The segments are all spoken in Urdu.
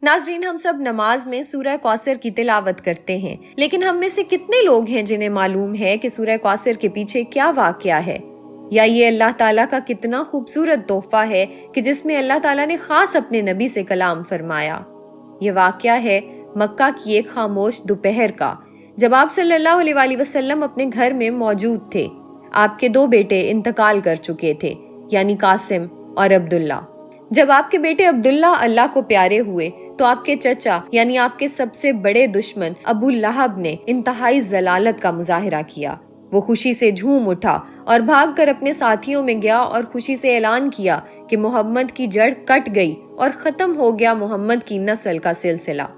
ناظرین، ہم سب نماز میں سورہ کوثر کی تلاوت کرتے ہیں، لیکن ہم میں سے کتنے لوگ ہیں جنہیں معلوم ہے کہ سورہ کوثر کے پیچھے کیا واقعہ ہے، یا یہ اللہ تعالیٰ کا کتنا خوبصورت تحفہ ہے کہ جس میں اللہ تعالیٰ نے خاص اپنے نبی سے کلام فرمایا۔ یہ واقعہ ہے مکہ کی ایک خاموش دوپہر کا، جب آپ صلی اللہ علیہ وآلہ وسلم اپنے گھر میں موجود تھے۔ آپ کے 2 بیٹے انتقال کر چکے تھے، یعنی قاسم اور عبداللہ۔ جب آپ کے بیٹے عبداللہ اللہ کو پیارے ہوئے تو آپ کے چچا یعنی آپ کے سب سے بڑے دشمن ابو لہب نے انتہائی ضلالت کا مظاہرہ کیا۔ وہ خوشی سے جھوم اٹھا اور بھاگ کر اپنے ساتھیوں میں گیا اور خوشی سے اعلان کیا کہ محمد کی جڑ کٹ گئی اور ختم ہو گیا محمد کی نسل کا سلسلہ۔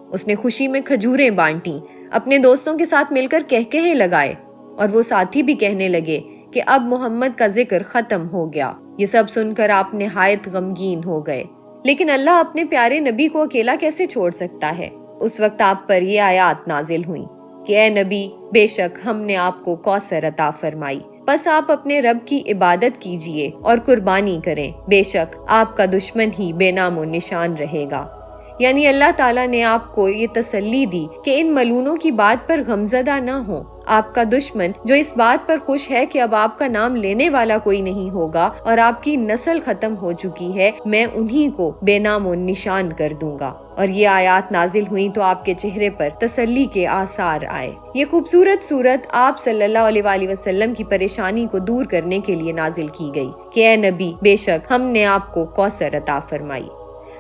اس نے خوشی میں کھجوریں بانٹیں، اپنے دوستوں کے ساتھ مل کر کہکہے لگائے، اور وہ ساتھی بھی کہنے لگے کہ اب محمد کا ذکر ختم ہو گیا۔ یہ سب سن کر آپ نہایت غمگین ہو گئے، لیکن اللہ اپنے پیارے نبی کو اکیلا کیسے چھوڑ سکتا ہے؟ اس وقت آپ پر یہ آیات نازل ہوئیں کہ اے نبی، بے شک ہم نے آپ کو کوثر عطا فرمائی، بس آپ اپنے رب کی عبادت کیجئے اور قربانی کریں، بے شک آپ کا دشمن ہی بے نام و نشان رہے گا۔ یعنی اللہ تعالیٰ نے آپ کو یہ تسلی دی کہ ان ملونوں کی بات پر غمزدہ نہ ہو۔ آپ کا دشمن جو اس بات پر خوش ہے کہ اب آپ کا نام لینے والا کوئی نہیں ہوگا اور آپ کی نسل ختم ہو چکی ہے، میں انہی کو بے نام و نشان کر دوں گا۔ اور یہ آیات نازل ہوئیں تو آپ کے چہرے پر تسلی کے آثار آئے۔ یہ خوبصورت سورت آپ صلی اللہ علیہ وآلہ وسلم کی پریشانی کو دور کرنے کے لیے نازل کی گئی کہ اے نبی، بے شک ہم نے آپ کو کوثر عطا فرمائی۔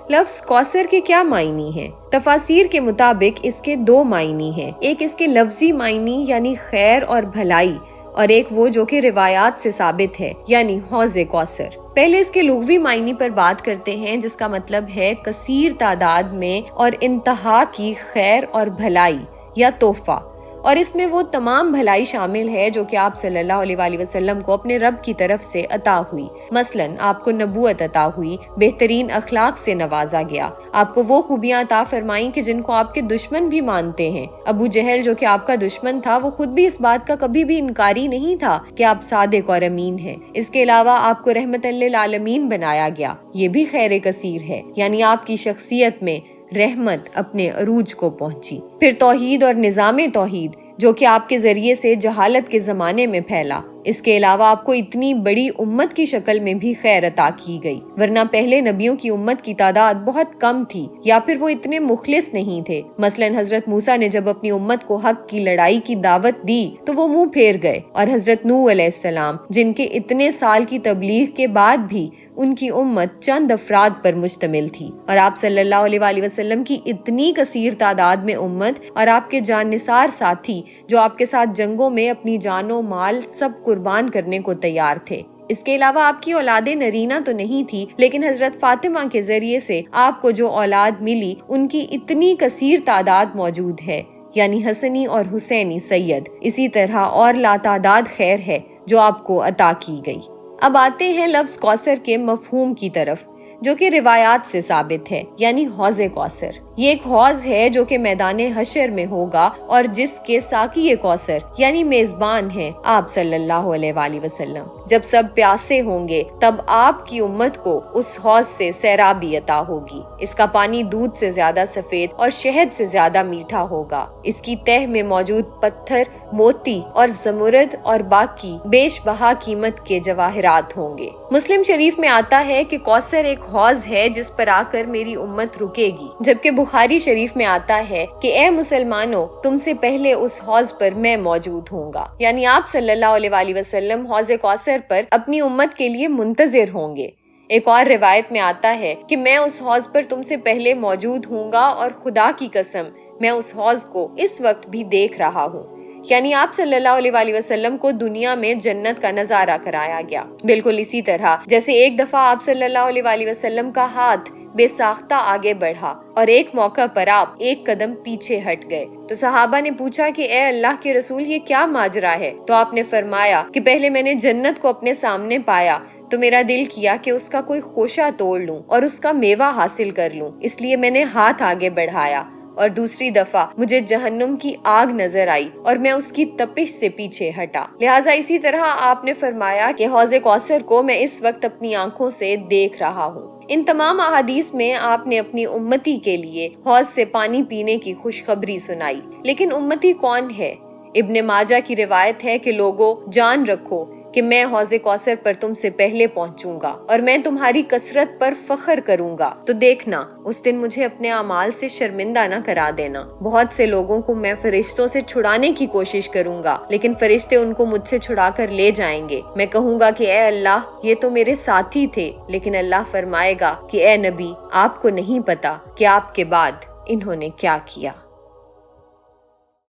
لفظ کوثر کے کیا معنی ہیں؟ تفاسیر کے مطابق اس کے 2 معنی ہیں، ایک اس کے لفظی معنی یعنی خیر اور بھلائی، اور ایک وہ جو کہ روایات سے ثابت ہے یعنی حوض کوثر۔ پہلے اس کے لغوی معنی پر بات کرتے ہیں، جس کا مطلب ہے کثیر تعداد میں اور انتہا کی خیر اور بھلائی یا تحفہ، اور اس میں وہ تمام بھلائی شامل ہے جو کہ آپ صلی اللہ علیہ وآلہ وسلم کو اپنے رب کی طرف سے عطا ہوئی۔ مثلاً آپ کو نبوت عطا ہوئی، بہترین اخلاق سے نوازا گیا، آپ کو وہ خوبیاں عطا فرمائیں کہ جن کو آپ کے دشمن بھی مانتے ہیں۔ ابو جہل جو کہ آپ کا دشمن تھا، وہ خود بھی اس بات کا کبھی بھی انکاری نہیں تھا کہ آپ صادق اور امین ہیں۔ اس کے علاوہ آپ کو رحمت للعالمین بنایا گیا، یہ بھی خیر کثیر ہے، یعنی آپ کی شخصیت میں رحمت اپنے عروج کو پہنچی۔ پھر توحید اور نظام توحید جو کہ آپ کے ذریعے سے جہالت کے زمانے میں پھیلا۔ اس کے علاوہ آپ کو اتنی بڑی امت کی شکل میں بھی خیر عطا کی گئی، ورنہ پہلے نبیوں کی امت کی تعداد بہت کم تھی یا پھر وہ اتنے مخلص نہیں تھے۔ مثلاً حضرت موسیٰ نے جب اپنی امت کو حق کی لڑائی کی دعوت دی تو وہ منہ پھیر گئے، اور حضرت نوح علیہ السلام جن کے اتنے سال کی تبلیغ کے بعد بھی ان کی امت چند افراد پر مشتمل تھی، اور آپ صلی اللہ علیہ وآلہ وسلم کی اتنی کثیر تعداد میں امت اور آپ کے جان نثار ساتھی جو آپ کے ساتھ جنگوں میں اپنی جان و مال سب قربان کرنے کو تیار تھے۔ اس کے علاوہ آپ کی اولاد نرینہ تو نہیں تھی، لیکن حضرت فاطمہ کے ذریعے سے آپ کو جو اولاد ملی ان کی اتنی کثیر تعداد موجود ہے، یعنی حسنی اور حسینی سید۔ اسی طرح اور لاتعداد خیر ہے جو آپ کو عطا کی گئی۔ اب آتے ہیں لفظ کوثر کے مفہوم کی طرف، جو کہ روایات سے ثابت ہے، یعنی حوض کوثر۔ یہ ایک حوض ہے جو کہ میدان حشر میں ہوگا، اور جس کے ساقی کوثر یعنی میزبان ہیں آپ صلی اللہ علیہ وآلہ وسلم۔ جب سب پیاسے ہوں گے تب آپ کی امت کو اس حوض سے سیرابی عطا ہوگی۔ اس کا پانی دودھ سے زیادہ سفید اور شہد سے زیادہ میٹھا ہوگا۔ اس کی تہ میں موجود پتھر موتی اور زمرد اور باقی بیش بہا قیمت کے جواہرات ہوں گے۔ مسلم شریف میں آتا ہے کہ کوثر ایک حوض ہے جس پر آ کر میری امت رکے گی، جبکہ بخاری شریف میں آتا ہے کہ اے مسلمانوں، تم سے پہلے اس حوض پر میں موجود ہوں گا، یعنی آپ صلی اللہ علیہ وآلہ وسلم حوض کوثر پر اپنی امت کے لیے منتظر ہوں گے۔ ایک اور روایت میں آتا ہے کہ میں اس حوض پر تم سے پہلے موجود ہوں گا، اور خدا کی قسم میں اس حوض کو اس وقت بھی دیکھ رہا ہوں، یعنی آپ صلی اللہ علیہ وآلہ وسلم کو دنیا میں جنت کا نظارہ کرایا گیا۔ بالکل اسی طرح جیسے ایک دفعہ آپ صلی اللہ علیہ وآلہ وسلم کا ہاتھ بے ساختہ آگے بڑھا اور ایک موقع پر آپ ایک قدم پیچھے ہٹ گئے، تو صحابہ نے پوچھا کہ اے اللہ کے رسول، یہ کیا ماجرا ہے؟ تو آپ نے فرمایا کہ پہلے میں نے جنت کو اپنے سامنے پایا تو میرا دل کیا کہ اس کا کوئی خوشہ توڑ لوں اور اس کا میوہ حاصل کر لوں، اس لیے میں نے ہاتھ آگے بڑھایا، اور دوسری دفعہ مجھے جہنم کی آگ نظر آئی اور میں اس کی تپش سے پیچھے ہٹا۔ لہٰذا اسی طرح آپ نے فرمایا کہ حوض کوثر کو میں اس وقت اپنی آنکھوں سے دیکھ رہا ہوں۔ ان تمام احادیث میں آپ نے اپنی امتی کے لیے حوض سے پانی پینے کی خوشخبری سنائی، لیکن امتی کون ہے؟ ابن ماجہ کی روایت ہے کہ لوگوں جان رکھو کہ میں حوض کوثر پر تم سے پہلے پہنچوں گا اور میں تمہاری کثرت پر فخر کروں گا، تو دیکھنا اس دن مجھے اپنے اعمال سے شرمندہ نہ کرا دینا۔ بہت سے لوگوں کو میں فرشتوں سے چھڑانے کی کوشش کروں گا، لیکن فرشتے ان کو مجھ سے چھڑا کر لے جائیں گے۔ میں کہوں گا کہ اے اللہ، یہ تو میرے ساتھی تھے، لیکن اللہ فرمائے گا کہ اے نبی، آپ کو نہیں پتا کہ آپ کے بعد انہوں نے کیا کیا۔